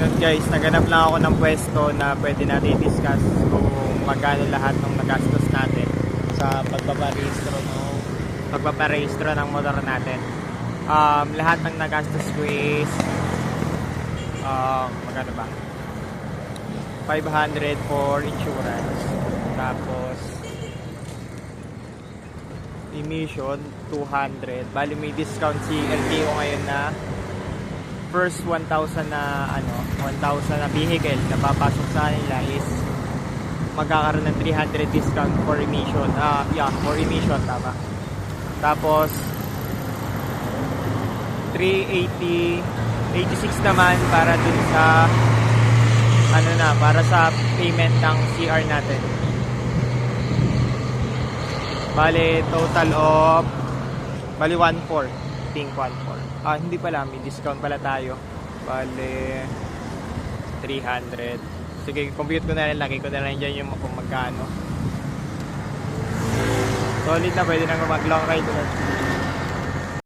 Yun guys, naganap lang ako ng pwesto na pwede natin discuss kung magkano lahat ng nagastos natin sa pagpaparehistro ng motor natin. Lahat ng nagastos ko is magkano ba? 500 for insurance. Tapos emission 200. Bali may discount si LTO ngayon na first 1,000 na 1,000 na vehicle na papasok sa kanila is magkakaroon ng 300 discount for emission. For emission tama. Tapos 86 naman para dun sa para sa payment ng CR natin. Bali total of 1,400. Think 1,400. Hindi pala, may discount pala tayo. Bali 300. Sige, compute ko na rin, lagay ko na rin dyan yung kung magkano. Solid na, pwede na mag long ride.